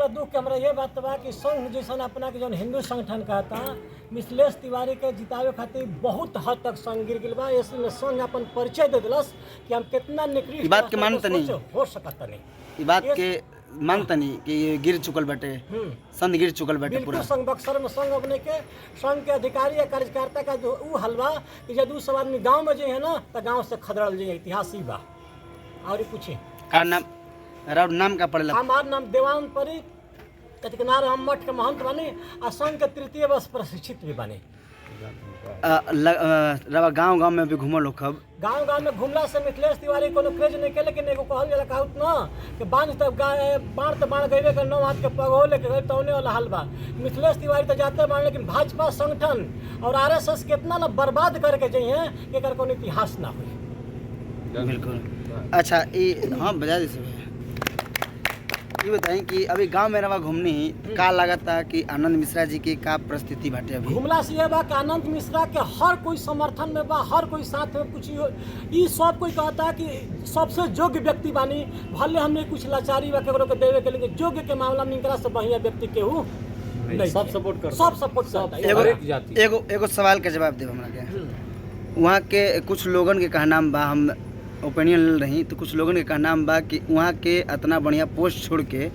बड़ा दुख के हमरा ये बात बा कि संघ जैसा अपना के जौन हिंदू संगठन कहता मिथिलेश तिवारी के जितावे खातिर बहुत हद तक संघ गिर गया बा। इसमें संघ अपन परिचय दे दिलस कि हम कितना निकृष्ट बात के मानत नहीं हो सकता नहीं, ई बात के मानता नहीं कि ये गिर चुकल बाटे, संघ गिर चुकल बाटे पूरा। संघ बक्सर में संघ अपने के संघ के अधिकारी या कार्यकर्ता का जो ऊ हलवा कि जब सब आदमी गांव में जे है ना तो गांव से खदड़ल जे इतिहास ही बा। और पूछे का नाम राउर नाम का पड़ेला? हमार नाम देवान परी कतिकनार हम मठ के महंत बने आ संघ के तृतीय वर्ष प्रशिक्षित भी बने। रवा गांव में भी घूमल हो कब? गांव में घूमला से मिथिलेश तिवारी कोनो क्रेज नहीं के, लेकिन एगो कहल जाला कहत ना कि बांध तब बाढ़ तो बाढ़ गइबे के 9 हाथ के पगो लेके गए तौने वाला हाल बा। मिथिलेश तिवारी तो जाते बाढ़, लेकिन भाजपा संगठन और आरएसएस कितना ना बर्बाद करके जाइए कि एकर कोनो इतिहास ना हुई। बिल्कुल। अच्छा ये हाँ बजा दी। ये बताएं कि अभी गांव में रवा घूमनी का लगता कि आनंद मिश्रा जी की का परिस्थिति बाटे? अभी घुमला से ये बा कि आनंद मिश्रा के हर कोई समर्थन में बा, हर कोई साथ में कुछ ये सब कोई कहता है कि सबसे योग्य व्यक्ति बानी। भले हमने कुछ लाचारी बा केकरो के देवे के, लेकिन योग्य के मामला में इनकरा से बढ़िया व्यक्ति केहू नहीं, सब सपोर्ट करता। एगो सवाल के जवाब देव हमरा के। वहाँ के कुछ लोगन के कहना बा, हम ओपिनियन ले रही तो कुछ लोगों के कहना बा कि वहाँ के इतना बढ़िया पोस्ट छोड़ के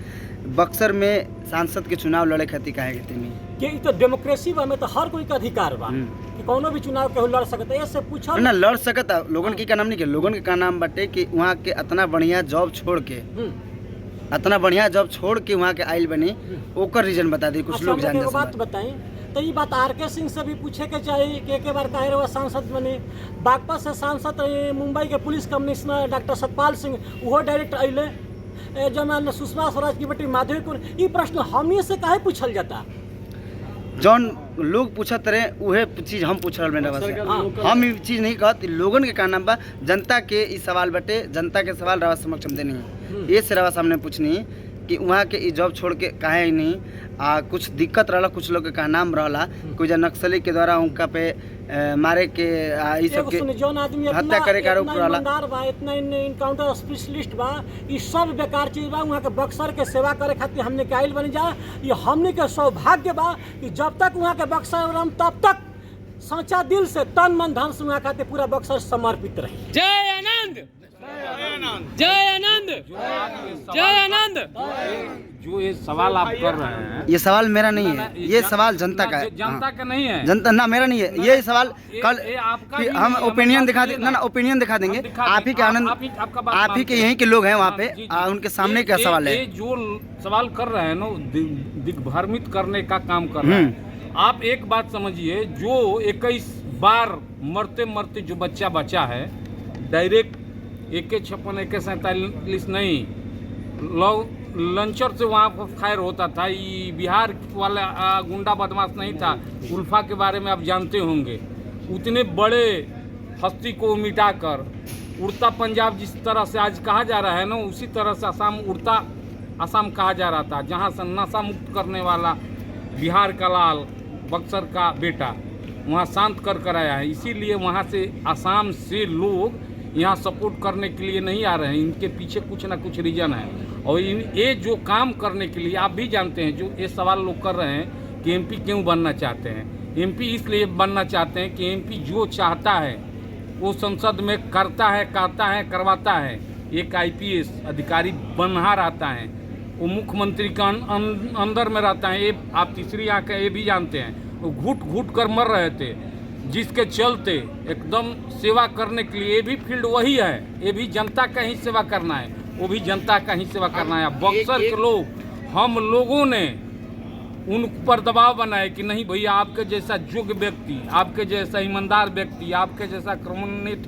बक्सर में सांसद के चुनाव लड़े खातिर काहे के तनी कि तो डेमोक्रेसी बा में तो हर कोई का अधिकार बा कि कोनो भी चुनाव केहू लड़ सकता है। ऐसे पूछा ना लड़ सकता लोगन की का नाम नहीं के, लोगन के का नाम बाटे कि वहाँ के इतना बढ़िया जॉब छोड़ के वहाँ के आइल बनी, ओकर रीजन बता दी कुछ लोग जान बात बताएं। तो ये बात आर.के. सिंह से भी पूछे के चाहिए कि एक बार काहे रहा सांसद बने। बागपत से सांसद मुंबई के police commissioner doctor Satpal Singh वो डायरेक्ट अले। जब सुषमा स्वराज की बेटी माधवीपुर, ये प्रश्न हमनी से काहे पूछल जाता? जौन लोग पूछत रहे उहे चीज हम पूछ रहे हम ये चीज नहीं कहत। लोगन के कहना बा जनता के ई सवाल बटे, जनता के सवाल रवा समक्ष हम देनी ये से रवा सामने पूछनी कि वहाँ के ई जॉब छोड़ के काहे नहीं कुछ दिक्कत रहला। कुछ लोग का नाम रहला कोई नक्सली के द्वारा उनका पे मारे के ई सब के हत्या करे का आरोप रहला। इतना इनकाउंटर स्पेशलिस्ट बा, ई सब बेकार चीज बा। वहाँ के बक्सर के सेवा करे खातिर हमने के आइल बन जा। ये हमने के सौभाग्य बा कि जब तक वहाँ के बक्सर रम तब तक सच्चा दिल से तन मन धन से वहाँ खातिर पूरा बक्सर समर्पित रही। जय आनंद, जय आनंद, जय आनंद। जो ये सवाल आप कर रहे हैं, ये सवाल मेरा नहीं है, ये सवाल जनता का है। जनता का नहीं है, जनता ना मेरा नहीं है ये सवाल। कल हम ओपिनियन दिखा देंगे ना, ओपिनियन दिखा देंगे। आप ही के आनंद, आप ही के यहीं के लोग हैं वहाँ पे, उनके सामने क्या सवाल है? जो सवाल कर रहे हैं ना दिग्भ्रमित करने का काम कर रहे हैं। आप एक बात समझिए, जो 21 बार मरते मरते जो बच्चा बचा है, डायरेक्ट AK-56 AK-47 नहीं, लंचर से वहाँ पर फायर होता था। ये बिहार वाला गुंडा बदमाश नहीं था। उल्फा के बारे में आप जानते होंगे। उतने बड़े हस्ती को मिटाकर उड़ता पंजाब जिस तरह से आज कहा जा रहा है ना, उसी तरह से असम उड़ता असम कहा जा रहा था, जहाँ से नशा मुक्त करने वाला बिहार का लाल, बक्सर का बेटा वहाँ शांत कर आया है। इसीलिए वहाँ से असम से लोग यहाँ सपोर्ट करने के लिए नहीं आ रहे हैं। इनके पीछे कुछ ना कुछ रीजन है। और ये जो काम करने के लिए आप भी जानते हैं, जो ये सवाल लोग कर रहे हैं कि MP क्यों बनना चाहते हैं। MP इसलिए बनना चाहते हैं कि MP जो चाहता है वो संसद में करता है, कहता है, करवाता है। एक IPS अधिकारी बना रहता है, वो मुख्यमंत्री का अंदर में रहता है। ये आप तीसरी आंख ये भी जानते हैं, वो घुट घुट कर मर रहे थे, जिसके चलते एकदम सेवा करने के लिए ये भी फील्ड वही है। ये भी जनता का ही सेवा करना है, वो भी जनता का ही सेवा करना है। बक्सर के लोग, हम लोगों ने उन पर दबाव बनाए कि नहीं भैया, आपके जैसा योग्य व्यक्ति, आपके जैसा ईमानदार व्यक्ति, आपके जैसा क्रमोन्नत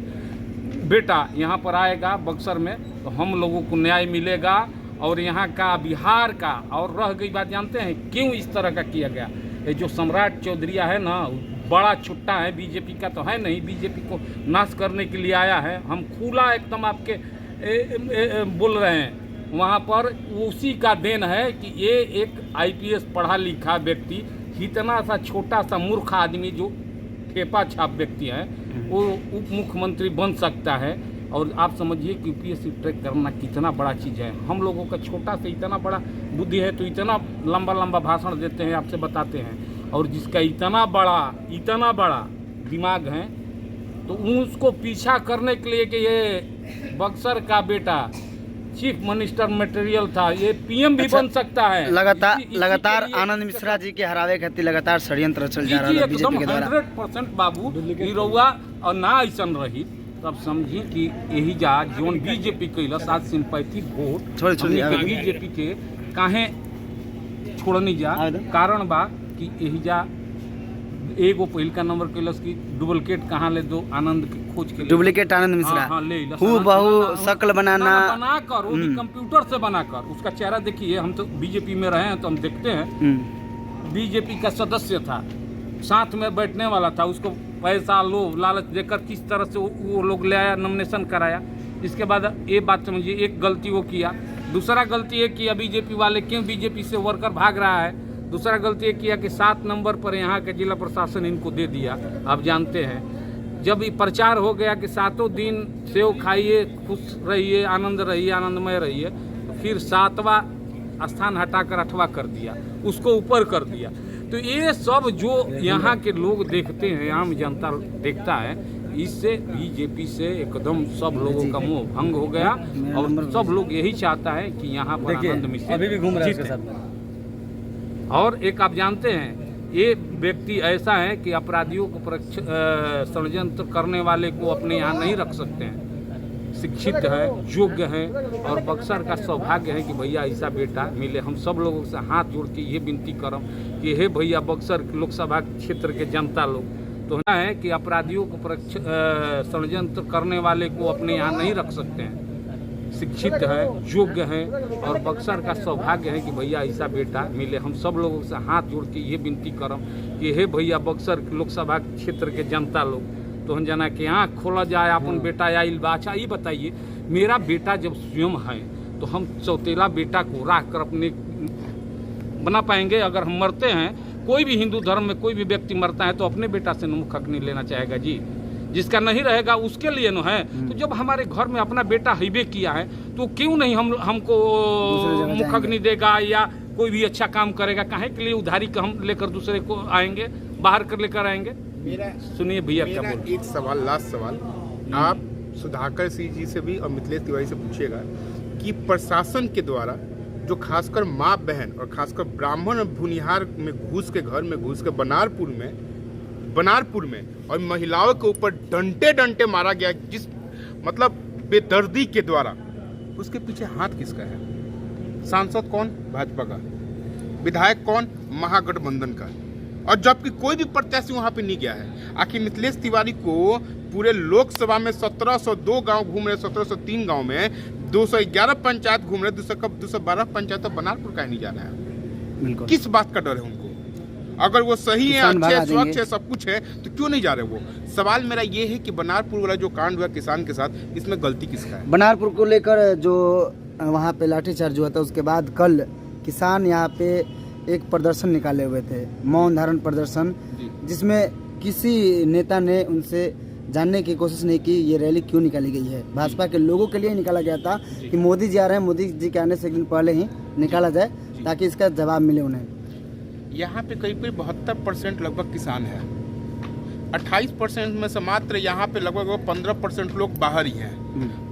बेटा यहाँ पर आएगा बक्सर में तो हम लोगों को न्याय मिलेगा। और यहाँ का बिहार का, और रह गई बात, जानते हैं क्यों इस तरह का किया गया? ये जो सम्राट चौधरी है ना, बड़ा छुट्टा है, बीजेपी का तो है नहीं, बीजेपी को नाश करने के लिए आया है। हम खुला एकदम आपके बोल रहे हैं। वहाँ पर उसी का देन है कि ये एक IPS पढ़ा लिखा व्यक्ति, इतना सा छोटा सा मूर्ख आदमी जो ठेपा छाप व्यक्ति है, वो उप मुख्यमंत्री बन सकता है। और आप समझिए कि यूपीएससी ट्रैक करना कितना बड़ा चीज़ है। हम लोगों का छोटा से इतना बड़ा बुद्धि है तो इतना लंबा लंबा भाषण देते हैं, आपसे बताते हैं, और जिसका इतना बड़ा दिमाग है तो उसको पीछा करने के लिए कि ये बक्सर का बेटा चीफ मिनिस्टर मटेरियल था, ये पीएम भी बन सकता है। लगातार आनंद मिश्रा जी के हरावे खातिर लगातार षड्यंत्र चल जा रहा है बीजेपी के द्वारा। 100% बाबू ई रउआ और ना ऐसन रही तब समझी कि यही जा जोन बीजेपी कैलस आज सिंपैथी वोट बीजेपी के काहे छोड़नी जा, कारण बा कि यही जा एगो पहिल का नंबर कैलस की डुप्लीकेट कहाँ ले दो आनंद के खोज के डुप्लीकेट आनंद मिश्रा बहु शक्ल बनाना बनाकर वो भी कंप्यूटर से बनाकर उसका चेहरा देखिए। हम तो बीजेपी में रहे हैं तो हम देखते हैं, बीजेपी का सदस्य था, साथ में बैठने वाला था, उसको पैसा लोभ लालच देकर किस तरह से वो लोग ले आया, नॉमिनेशन कराया। इसके बाद ये बात समझिए, एक गलती वो किया, दूसरा गलती ये किया बीजेपी वाले, क्यों बीजेपी से वर्कर भाग रहा है, दूसरा गलती ये किया कि 7 नंबर पर यहाँ के जिला प्रशासन इनको दे दिया। आप जानते हैं जब ये प्रचार हो गया कि 7 दिन सेव खाइए, खुश रहिए, आनंद रहिए, आनंदमय रहिए, तो फिर 7वां स्थान हटाकर 8वां कर दिया, उसको ऊपर कर दिया। तो ये सब जो यहाँ के लोग देखते हैं, आम जनता देखता है, इससे बीजेपी से एकदम सब लोगों का मुंह भंग हो गया और सब लोग यही चाहता है कि यहाँ पर आनंद मिश्रा अभी भी घूम रहे हैं। और एक आप जानते हैं ये व्यक्ति ऐसा है कि अपराधियों को षड्यंत्र करने वाले को अपने यहाँ नहीं रख सकते हैं। शिक्षित है, योग्य है और बक्सर का सौभाग्य है कि भैया ऐसा बेटा मिले। हम सब लोगों से हाथ जोड़ के ये विनती करम कि हे भैया बक्सर लोकसभा क्षेत्र के जनता लोग तो है कि अपराधियों को षड्यंत्र करने वाले को अपने यहाँ नहीं रख सकते हैं। शिक्षित है, योग्य है और बक्सर का सौभाग्य है कि भैया ऐसा बेटा मिले। हम सब लोगों से हाथ जोड़ के ये विनती करम कि हे भैया बक्सर लोकसभा क्षेत्र के जनता लोग तो हम जना कि आँख खोला जाए, अपन बेटा आइल बा। अच्छा ये बताइए, मेरा बेटा जब स्वयं है तो हम सौतेला बेटा को राख कर अपने बना पाएंगे? अगर हम मरते हैं, कोई भी हिंदू धर्म में कोई भी व्यक्ति मरता है तो अपने बेटा से मुख हक नहीं लेना चाहेगा जी, जिसका नहीं रहेगा उसके लिए न है। तो जब हमारे घर में अपना बेटा हिबे किया है तो क्यों नहीं हमको मुख अग्नि देगा या कोई भी अच्छा काम करेगा? काहे के लिए उधारी का हम लेकर दूसरे को आएंगे, बाहर कर लेकर आएंगे? सुनिए भैया क्या बोल। एक सवाल, लास्ट सवाल, आप सुधाकर सिंह जी से भी और मिथिलेश तिवारी से पूछिएगा कि प्रशासन के द्वारा जो खासकर माँ बहन और खासकर ब्राह्मण भूनिहार में घुस के घर में घुस के बनारपुर में और महिलाओं के ऊपर डंटे मारा गया, जिस मतलब बेदर्दी के द्वारा, उसके पीछे हाथ किसका है? सांसद कौन? भाजपा का। विधायक कौन? महागठबंधन का। और जबकि कोई भी प्रत्याशी वहां पे नहीं गया है। आखिर मिथिलेश तिवारी को पूरे लोकसभा में 1702 गांव घूम रहे, 1703 गांव में 211 पंचायत घूम रहे, 212 पंचायत तो बनारपुर का नहीं जाना है। किस बात का डर है उनको? अगर वो सही है, अच्छे, स्वच्छ है, सब कुछ है तो क्यों नहीं जा रहे वो? सवाल मेरा ये है कि बनारपुर वाला जो कांड हुआ किसान के साथ, इसमें गलती किसका है? बनारपुर को लेकर जो वहाँ पे लाठीचार्ज हुआ था, उसके बाद कल किसान यहाँ पे एक प्रदर्शन निकाले हुए थे, मौन धारण प्रदर्शन, जिसमें किसी नेता ने उनसे जानने की कोशिश नहीं की ये रैली क्यों निकाली गई है। भाजपा के लोगों के लिए निकाला गया था कि मोदी जी आ रहे हैं, मोदी जी के आने से एक दिन पहले ही निकाला जाए ताकि इसका जवाब मिले उन्हें। यहाँ पे करीब 72% लगभग किसान है, 28% में से मात्र यहाँ पे लगभग 15% लोग बाहर ही हैं।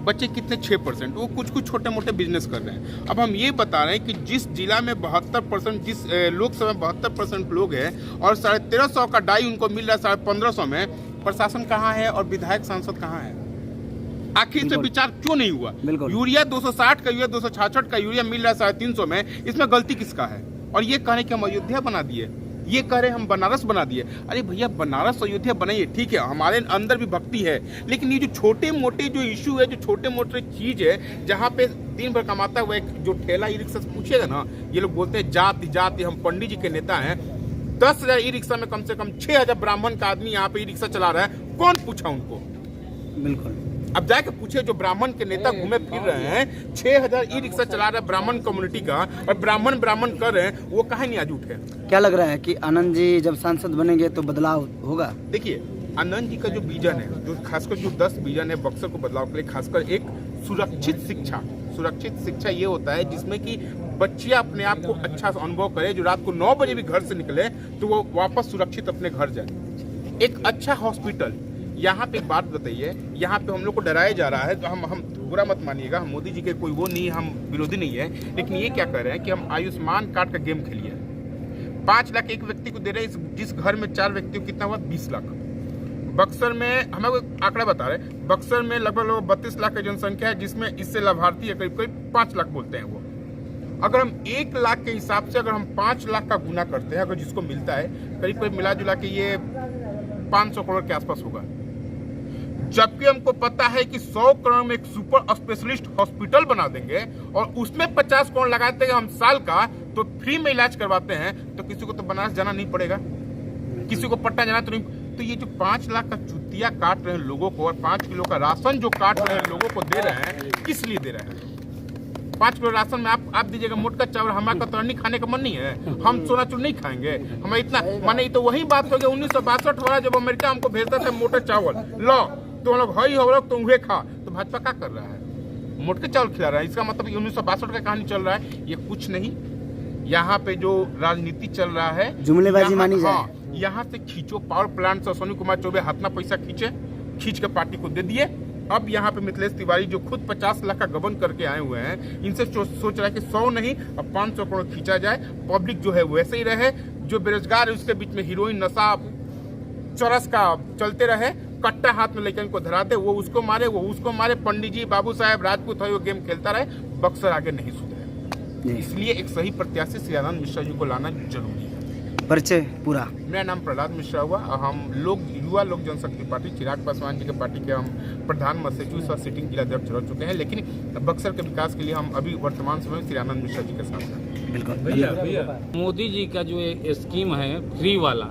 बच्चे कितने? 6%। वो कुछ छोटे मोटे बिजनेस कर रहे हैं। अब हम ये बता रहे हैं कि जिस जिला में 72%, जिस लोकसभा में 72% लोग हैं और 1350 का डाई उनको मिल रहा है 1550 में, प्रशासन कहाँ है और विधायक सांसद कहाँ है? आखिर इस पे विचार क्यों नहीं हुआ? यूरिया 260 का, यूरिया 266 का यूरिया मिल रहा है 350 में, इसमें गलती किसका है? और ये कह रहे कि हम अयोध्या बना दिए, ये कह रहे हम बनारस बना दिए। अरे भैया बनारस अयोध्या बनाइए, ठीक है, हमारे अंदर भी भक्ति है, लेकिन ये जो छोटे मोटे जो इशू है, जो छोटे मोटे चीज है, जहाँ पे दिन भर कमाता हुआ एक जो ठेला ई रिक्शा से पूछेगा ना, ये लोग बोलते हैं जाति, हम पंडित जी के नेता हैं। 10,000 ई रिक्शा में कम से कम 6,000 ब्राह्मण का आदमी यहाँ पे ई रिक्शा चला रहा है, कौन पूछा उनको? बिल्कुल, अब जाके पूछे जो ब्राह्मण के नेता घूमे फिर रहे हैं, 6,000 ई रिक्शा चला रहे ब्राह्मण कम्युनिटी का, और ब्राह्मण कर रहे हैं, वो कहाँ नहीं आज उठे? क्या लग रहा है कि आनंद जी जब सांसद बनेंगे तो बदलाव होगा? देखिए, आनंद जी का जो विजन है, जो खासकर जो 10 विजन है बक्सर को बदलाव के लिए, खासकर एक सुरक्षित शिक्षा ये होता है जिसमें कि बच्चियां अपने आप को अच्छा अनुभव करे, जो रात को 9 बजे भी घर से निकले तो वो वापस सुरक्षित अपने घर जाए। एक अच्छा हॉस्पिटल, यहाँ पे एक बात बताइए, यहाँ पे हम लोग को डराया जा रहा है, तो हम बुरा मत मानिएगा, हम मोदी जी के कोई वो नहीं, हम विरोधी नहीं है, लेकिन ये क्या कर रहे हैं कि हम आयुष्मान कार्ड का गेम खेलिए। 5 लाख एक व्यक्ति को दे रहे हैं, जिस घर में 4 व्यक्ति को कितना हुआ, 20 लाख। बक्सर में हमें आंकड़ा बता रहे हैं, बक्सर में लगभग 32 लाख की जनसंख्या है, जिसमें इससे लाभार्थी है करीब 5 लाख बोलते हैं वो। अगर हम 1 लाख के हिसाब से अगर हम 5 लाख का गुना करते हैं, अगर जिसको मिलता है करीब मिला जुला के ये 500 करोड़ के आसपास होगा। जबकि हमको पता है कि 100 करोड़ में एक सुपर स्पेशलिस्ट हॉस्पिटल बना देंगे और उसमें 50 करोड़ लगाते हैं हम साल का, तो फ्री में इलाज करवाते हैं, तो किसी को तो बनारस जाना नहीं पड़ेगा, किसी को पटना जाना तो नहीं। तो ये जो 5 लाख का चुतिया काट रहे हैं लोगों को और 5 किलो का राशन जो काट रहे हैं लोगों को दे रहे हैं, किस लिए दे रहे हैं? 5 किलो राशन में आप दीजिएगा मोटका चावल, हमारा कतरनी खाने का मन नहीं है, हम सोनाचूर नहीं खाएंगे, हमें इतना माने। तो वही बात हो गया 1962 वाला, जब अमेरिका हमको भेजता था मोटा चावल लो, तो हम लोग हई हो लोग तो उहे खा। तो भाजपा क्या कर रहा है, मोटके चावल खिला रहा है। इसका मतलब 1962 का कहानी चल रहा है, ये कुछ नहीं। यहाँ पे जो राजनीति चल रहा है, जुमलेबाजी मानी जाए। यहाँ से खींचो पावर प्लांट से, सोनू कुमार चौबे हाथना पैसा खींच के पार्टी को दे दिए। अब यहाँ पे मिथिलेश तिवारी जो खुद 50 लाख का गबन करके आए हुए हैं, इनसे सोच रहा है कि 100 नहीं अब 500 करोड़ खींचा जाए, पब्लिक जो है वैसे ही रहे, जो बेरोजगार है उसके बीच में हीरोइन नशा चरस का चलते रहे, कट्टा हाथ में लेकर इनको धरा दे, वो उसको मारे, पंडित जी बाबू साहब राजपूत है वो गेम खेलता रहे, बक्सर आगे नहीं सुधरे। इसलिए एक सही प्रत्याशी श्री आनंद मिश्रा जी को लाना जरूरी है। परिचय पूरा। मेरा नाम प्रहलाद मिश्रा हुआ, हम लोग युवा लोक जनशक्ति पार्टी चिराग पासवान जी के पार्टी के हम प्रधान मैसेच्यूसेट्स और सिटिंग जिलाध्यक्ष रह चुके हैं, लेकिन बक्सर के विकास के लिए हम अभी वर्तमान समय श्री आनंद मिश्रा जी के साथ हैं। बिल्कुल। मोदी जी का जो स्कीम है फ्री वाला,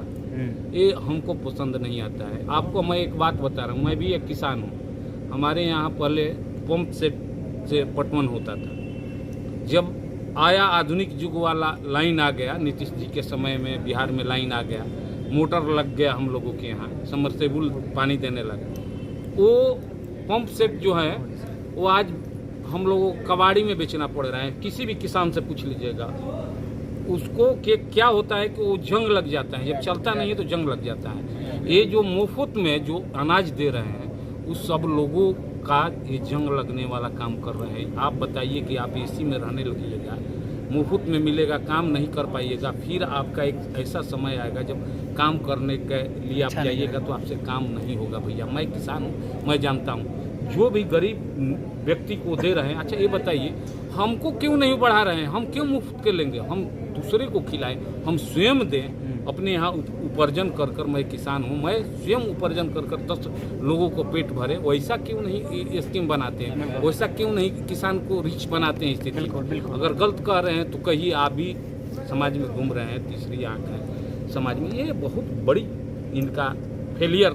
ये हमको पसंद नहीं आता है। आपको मैं एक बात बता रहा हूँ, मैं भी एक किसान हूँ। हमारे यहाँ पहले पंप सेट से पटवन होता था, जब आया आधुनिक युग वाला लाइन आ गया, नीतीश जी के समय में बिहार में लाइन आ गया, मोटर लग गया हम लोगों के यहाँ, समरसेबुल पानी देने लगा। वो पंप सेट जो है वो आज हम लोगों को कबाड़ी में बेचना पड़ रहा है। किसी भी किसान से पूछ लीजिएगा उसको कि क्या होता है कि वो जंग लग जाता है, जब चलता नहीं है तो जंग लग जाता है। ये जो मुफ्त में जो अनाज दे रहे हैं उस सब लोगों का ये जंग लगने वाला काम कर रहे हैं। आप बताइए कि आप एसी में रहने लगिएगा, मुफ्त में मिलेगा, काम नहीं कर पाइएगा, फिर आपका एक ऐसा समय आएगा जब काम करने के लिए आप जाइएगा तो आपसे काम नहीं होगा। भैया मैं किसान हूँ, मैं जानता हूँ जो भी गरीब व्यक्ति को दे रहे हैं। अच्छा ये बताइए हमको क्यों नहीं बढ़ा रहे हैं, हम क्यों मुफ्त के लेंगे, हम दूसरे को खिलाएं, हम स्वयं दें अपने यहाँ उपार्जन कर कर। मैं किसान हूँ, मैं स्वयं उपार्जन कर कर 10 लोगों को पेट भरे। वैसा क्यों नहीं स्कीम बनाते हैं, वैसा क्यों नहीं किसान को रिच बनाते हैं स्थिति। अगर गलत कर रहे हैं तो कहीं आप भी समाज में घूम रहे हैं, तीसरी आंख है समाज में। ये बहुत बड़ी इनका फेलियर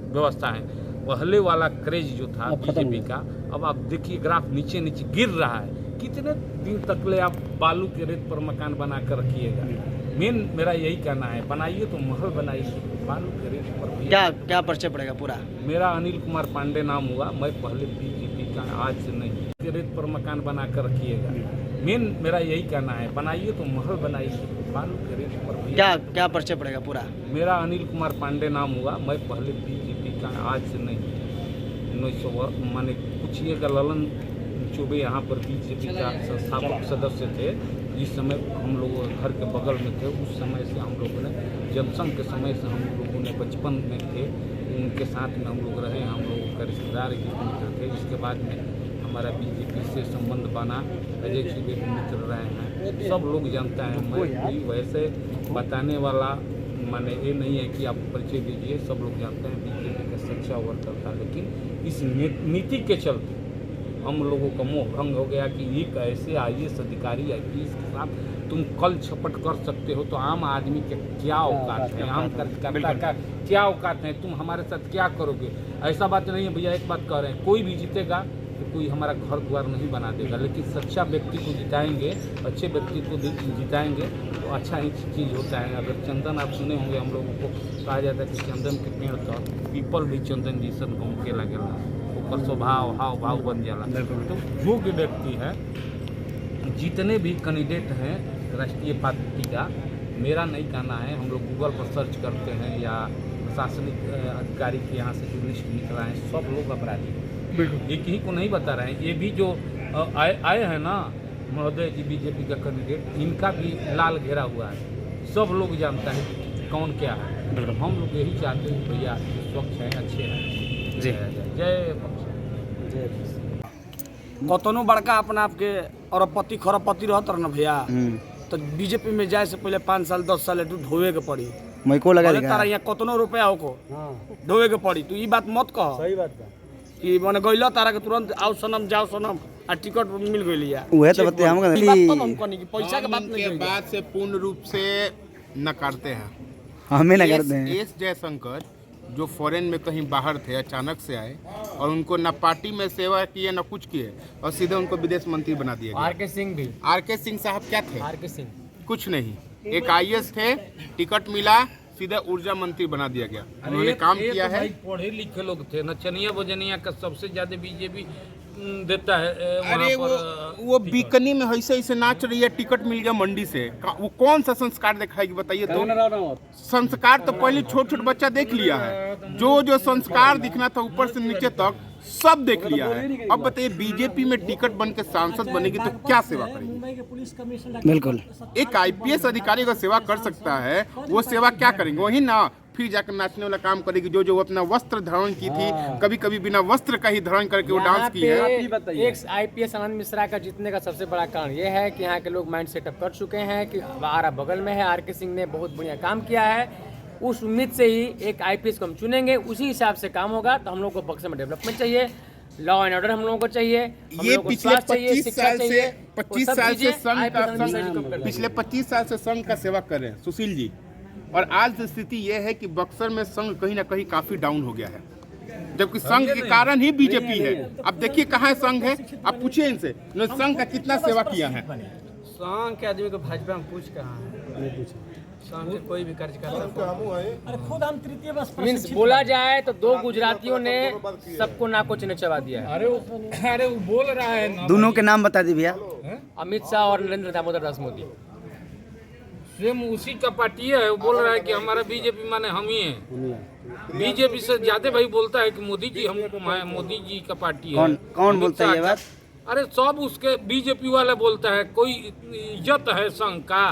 व्यवस्था है। पहले वाला क्रेज जो था बीजेपी का, अब आप देखिए ग्राफ नीचे नीचे गिर रहा है। कितने दिन तक ले आप बालू के रेत पर मकान बना कर रखिएगा। मेन मेरा यही कहना है, बनाइए तो महल बनाइए, बालू के रेत पर। क्या परिचय पड़ेगा पूरा? मेरा अनिल कुमार पांडे नाम हुआ, मैं पहले बीजेपी का, आज से नहीं। के रेत पर मकान बना कर रखिएगा। मेन मेरा यही कहना है, बनाइए तो महल बनाइए, बालू के रेत पर। क्या परिचय पड़ेगा पूरा? मेरा अनिल कुमार पांडे नाम हुआ, मैं पहले बीजेपी का, आज से नहीं। 1900 माने पूछिएगा, ललन चौबे यहाँ पर बीजेपी का संस्थापक सदस्य थे। जिस समय हम लोग घर के बगल में थे, उस समय से हम लोगों ने जनसंघ के समय से हम लोगों ने बचपन में थे, उनके साथ में हम लोग रहे, हम लोगों का रिश्तेदार एक मित्र थे। इसके बाद में हमारा बीजेपी से संबंध बना, अजय चौबे के मित्र रहे हैं, सब लोग जानता है। मैं भी वैसे बताने वाला माने ये नहीं है कि आप परिचय दीजिए, सब लोग जानते हैं बीजेपी का सच्चा वर्कर था। लेकिन इस नीति के चलते हम लोगों का मोह भंग हो गया कि एक ऐसे IAS अधिकारी IPS के साथ तुम कल छपट कर सकते हो, तो आम आदमी के क्या औकात है, आम कार्यकर्ता का क्या औकात है, तुम हमारे साथ क्या करोगे। ऐसा बात नहीं है भैया। एक बात कह रहे हैं, कोई भी जीतेगा तो कोई हमारा घर द्वार नहीं बना देगा, लेकिन सच्चा व्यक्ति को जिताएंगे, अच्छे व्यक्ति को जिताएंगे तो अच्छा ही चीज़ होता है। अगर चंदन आप सुने होंगे, हम लोगों को कहा जाता है कि चंदन के पेड़ तो पीपल भी चंदन जैसन घूम के लगेला, ऊपर स्वभाव हाव भाव बन जाला। तो योग्य व्यक्ति है। जितने भी कैंडिडेट हैं राष्ट्रीय पार्टी का, मेरा नहीं कहना है, हम लोग गूगल पर सर्च करते हैं या प्रशासनिक अधिकारी के यहाँ से जो लिस्ट निकला है, सब लोग अपराधी हैं। एक ही को नहीं बता रहे हैं। ये भी जो आए हैं ना महोदय जी बीजेपी का कैंडिडेट, इनका भी लाल घेरा हुआ है, सब लोग जानता है कि कौन क्या है। हम लोग यही चाहते हैं भैया स्वच्छ हैं, अच्छे हैं। जय कतनो बड़का अपना आपके अरबपति खरबपति रहत रह न भैया, तो बीजेपी में जाए से पहले 5 साल 10 साल एटू ढोवे के पड़ी। मैं को लगा तारा यहाँ कतनो रुपया हो को ढोवे के पड़ी। तू ई बात मत कह। सही बात बा। कि मने गइला तारा के तुरंत आओ सनम जाओ सनम आ टिकट मिल गइली या उहे तो बते हम ई बात तो हम कहनी कि पैसा के बात हम नहीं इनके करी। बात से पूर्ण रूप से नकारते हैं। हमें ना करते हैं। एस जयशंकर जो फॉरेन में कहीं बाहर थे, अचानक से आए और उनको ना पार्टी में सेवा किए ना कुछ किए और सीधे उनको विदेश मंत्री बना दिया गया। आर.के. सिंह भी, आर.के. सिंह साहब क्या थे? आर.के. सिंह कुछ नहीं, एक आईएएस थे, टिकट मिला, सीधा ऊर्जा मंत्री बना दिया गया। उन्होंने काम किया है। पढ़े लिखे लोग थे, नचनिया बजनिया का सबसे ज्यादा बीजेपी देता है। अरे वो बीकनी में ऐसे ऐसे नाच रही है, टिकट मिल गया मंडी से। वो कौन सा संस्कार दिखाएगी बताइए तो? संस्कार तो पहले छोट छोट बच्चा देख लिया है। जो संस्कार दिखना था ऊपर से नीचे तक सब देख लिया है। अब बताइए बीजेपी में टिकट बन के सांसद बनेगी तो क्या सेवा करेगी? मुंबई के पुलिस कमिश्नर बिल्कुल। एक आईपीएस अधिकारी अगर सेवा कर सकता है, वो सेवा क्या करेंगे? वही ना फिर जाकर नाचने वाला काम करेगी। जो अपना वस्त्र धारण की थी, कभी कभी बिना वस्त्र का ही धारण करके वो डांस की है। एक आईपीएस आनंद मिश्रा का जीतने का सबसे बड़ा कारण ये है कि यहाँ के लोग माइंड सेटअप कर चुके हैं कि आरा बगल में है, आर.के. सिंह ने बहुत बढ़िया काम किया है। उस उम्मीद से ही एक आईपीएस को हम चुनेंगे, उसी हिसाब से काम होगा। तो हम लोग को बक्सर में डेवलपमेंट चाहिए, लॉ एंड ऑर्डर हम लोगों को चाहिए, हम ये लोगों को पिछले स्वास्थ्य चाहिए, 25 शिक्षा साल से चाहिए, 25 वो सब साल से चीजें संघ IPS का आनंद मिश्रा जी कम कर देंगे। पिछले 25 साल से संघ का सेवा कर रहे हैं सुशील जी। और आज स्थिति यह है कि बक्सर में संघ कहीं ना कहीं काफी डाउन हो गया है, जबकि संघ के कारण ही बीजेपी है। अब देखिए कहाँ संघ है, आप पूछिए इनसे इन्होंने संघ का कितना सेवा किया है। संघ के आदमी को भाजपा में पूछ कहाँ है? संघ के कोई भी कार्यकर्ता अरे खुद हम तृतीय बस मीन्स बोला जाए तो 2 गुजरातियों ने सबको नाको चिन्ह चबा दिया है। अरे वो बोल रहा है ना, दोनों के नाम बता दी भैया। अमित शाह और नरेंद्र दामोदर दास मोदी। स्वयं उसी का पार्टी है। वो बोल रहा है कि हमारा बीजेपी माने हम ही हैं। बीजेपी से ज्यादा भाई बोलता है कि मोदी जी हमको मोदी जी का पार्टी है। कौन बोलता है ये बात? अरे सब उसके बीजेपी वाला बोलता है। कोई इज्जत है संघ का?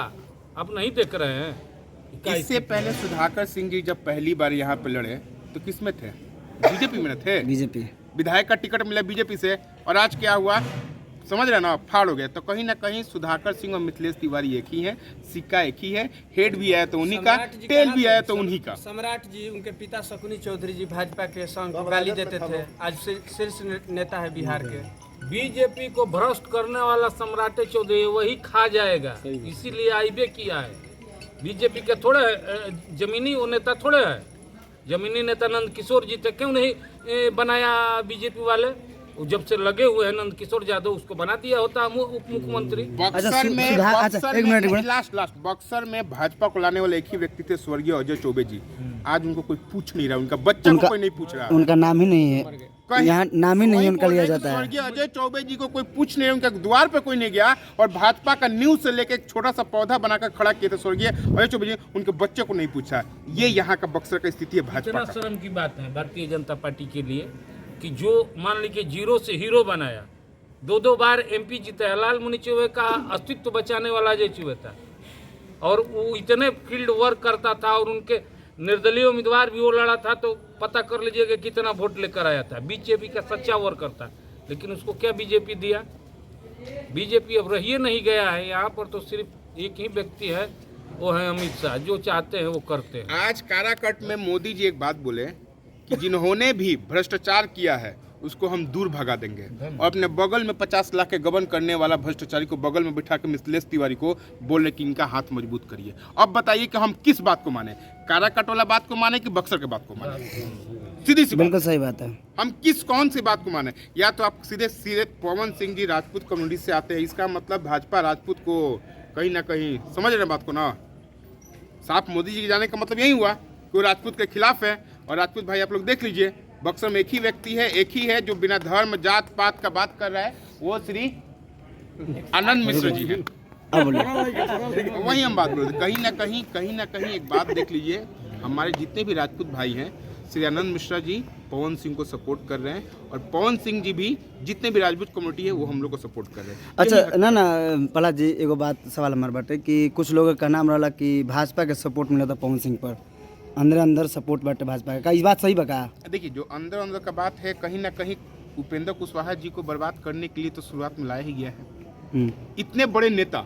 आप नहीं देख रहे हैं? इससे पहले सुधाकर सिंह जी जब पहली बार यहाँ पे लड़े तो किस में थे? बीजेपी में थे। बीजेपी विधायक का टिकट मिला बीजेपी से, और आज क्या हुआ समझ रहे ना, फाड़ हो गया। तो कहीं ना कहीं सुधाकर सिंह और मिथिलेश तिवारी एक ही हैं, सिक्का एक ही है। हेड भी आया तो उन्हीं का, टेल भी आया तो उन्हीं का। सम्राट जी, उनके पिता शकुनी चौधरी जी भाजपा के संघ को गाली देते थे, आज शीर्ष नेता है बिहार के। बीजेपी को भ्रष्ट करने वाला सम्राट चौधरी वही खा जाएगा, इसीलिए आईबे किया है। बीजेपी के थोड़े जमीनी वो नेता थोड़े है। जमीनी नेता नंद किशोर जी थे, क्यों नहीं बनाया बीजेपी वाले? वो जब से लगे हुए हैं नंद किशोर यादव, उसको बना दिया होता उप मुख्यमंत्री। बक्सर में लास्ट बक्सर में भाजपा को लाने वाले एक ही व्यक्ति थे, स्वर्गीय अजय चौबे जी। आज उनको कोई पूछ नहीं रहा, उनका बच्चा को कोई नहीं पूछ रहा। उनका नाम ही नहीं है, यहाँ नाम ही नहीं उनका लिया जाता है। स्वर्गीय अजय चौबे जी को कोई पूछ नहीं रहा, उनके द्वार पे कोई नहीं गया। और भाजपा का न्यूज से लेके एक छोटा सा पौधा बनाकर खड़ा किए थे स्वर्गीय अजय चौबे जी, उनके बच्चे को नहीं पूछा। ये यहाँ का बक्सर का स्थिति है भाजपा इतना का। शर्म की बात है भारतीय जनता पार्टी के लिए कि जो मान लीजिए जीरो से हीरो बनाया, 2 बार एमपी जीता। लाल मुनि चौबे का अस्तित्व बचाने वाला अजय चौबे था, और वो इतने फील्ड वर्क करता था, और उनके निर्दलीय उम्मीदवार भी वो लड़ा था। तो पता कर लीजिएगा कितना वोट लेकर आया था। बीजेपी का सच्चा वर्कर था, लेकिन उसको क्या बीजेपी दिया? बीजेपी अब रहिए नहीं गया है यहाँ पर। तो सिर्फ एक ही व्यक्ति है, वो है अमित शाह। जो चाहते हैं वो करते हैं। आज काराकट में मोदी जी एक बात बोले कि जिन्होंने भी भ्रष्टाचार किया है उसको हम दूर भगा देंगे, और अपने बगल में 50 लाख के गबन करने वाला भ्रष्टाचारी को बगल में बिठा के मिथिलेश तिवारी को बोल रहे कि इनका हाथ मजबूत करिए। अब बताइए कि हम किस बात को माने, काराकट वाला बात को माने कि बक्सर के बात को माने? सीधी सी बिल्कुल सही बात है। हम कौन सी बात को माने? या तो आप सीधे पवन सिंह जी राजपूत कम्युनिटी से आते हैं, इसका मतलब भाजपा राजपूत को कहीं ना कहीं समझ रहे बात को ना, साफ मोदी जी के जाने का मतलब यही हुआ कि वो राजपूत के खिलाफ है। और राजपूत भाई आप लोग देख लीजिए, बक्सर में एक ही व्यक्ति है, एक ही है जो बिना धर्म जात पात का बात कर रहा है, वो श्री आनंद मिश्र जी हैं। वही हम बात बोल रहे थे। कहीं ना कहीं एक बात देख लीजिए, हमारे जितने भी राजपूत भाई हैं, श्री आनंद मिश्रा जी पवन सिंह को सपोर्ट कर रहे हैं, और पवन सिंह जी भी जितने भी राजपूत कम्युनिटी है वो हम लोग को सपोर्ट कर रहे हैं। अच्छा ना प्रहलाद जी, एगो बात सवाल हमारे बाटे कि कुछ लोग का नाम रहा कि भाजपा के सपोर्ट मिला था पवन सिंह पर, अंदर सपोर्ट बाटे भाजपा का, इस बात सही बका? देखिए, जो अंदर का बात है, कहीं ना कहीं उपेंद्र कुशवाहा जी को बर्बाद करने के लिए तो शुरुआत में लाया ही गया है। इतने बड़े नेता,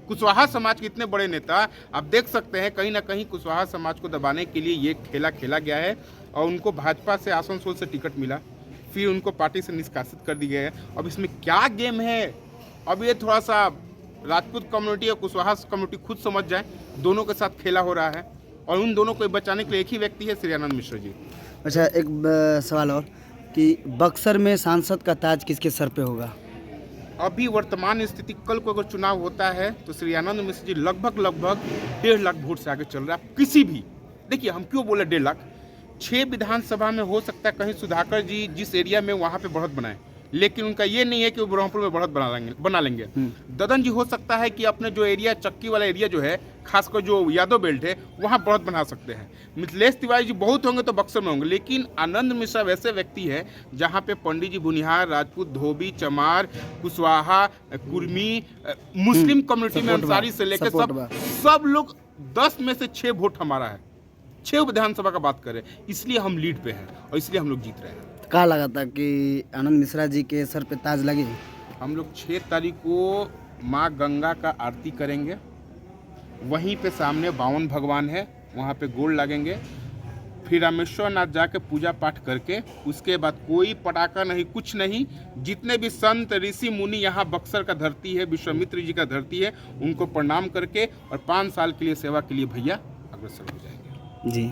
कुशवाहा समाज के इतने बड़े नेता, आप देख सकते हैं कहीं ना कहीं कुशवाहा समाज को दबाने के लिए ये खेला खेला गया है, और उनको भाजपा से आसनसोल से टिकट मिला, फिर उनको पार्टी से निष्कासित कर दी गया है। अब इसमें क्या गेम है, अब ये थोड़ा सा राजपूत कम्युनिटी और कुशवाहा कम्युनिटी खुद समझ जाए, दोनों के साथ खेला हो रहा है, और उन दोनों को बचाने के लिए एक ही व्यक्ति है, श्री आनंद मिश्र जी। अच्छा, एक सवाल और कि बक्सर में सांसद का ताज किसके सर पे होगा? अभी वर्तमान स्थिति, कल को अगर चुनाव होता है तो श्री आनंद मिश्र जी लगभग 1.5 लाख वोट से आगे चल रहा है। किसी भी, देखिए हम क्यों बोले 1.5 लाख, 6 विधानसभा में हो सकता है कहीं सुधाकर जी जिस एरिया में वहाँ पे बढ़त बनाए, लेकिन उनका ये नहीं है कि वो ब्रह्मपुर में बढ़त बना लेंगे। ददन जी हो सकता है कि अपने जो एरिया, चक्की वाला एरिया जो है, खासकर जो यादव बेल्ट है, वहाँ बढ़त बना सकते हैं। मिथिलेश तिवारी जी बहुत होंगे तो बक्सर में होंगे, लेकिन आनंद मिश्रा वैसे व्यक्ति है जहाँ पे पंडित जी, बुनिहार, राजपूत, धोबी, चमार, कुशवाहा, कुर्मी, मुस्लिम कम्युनिटी में अंसारी से लेकर सब लोग 10 में से 6 वोट हमारा है। 6 विधानसभा का बात करें, इसलिए हम लीड पे हैं और इसलिए हम लोग जीत रहे हैं। कहा लगा था कि आनंद मिश्रा जी के सर पे ताज लगे? हम लोग 6 तारीख को माँ गंगा का आरती करेंगे, वहीं पे सामने 52 भगवान है, वहाँ पे गोल लगेंगे, फिर रामेश्वर नाथ जाके पूजा पाठ करके उसके बाद कोई पटाखा नहीं, कुछ नहीं, जितने भी संत ऋषि मुनि यहाँ बक्सर का धरती है, विश्वामित्र जी का धरती है, उनको प्रणाम करके और 5 साल के लिए सेवा के लिए भैया अग्रसर हो जाएंगे। जी।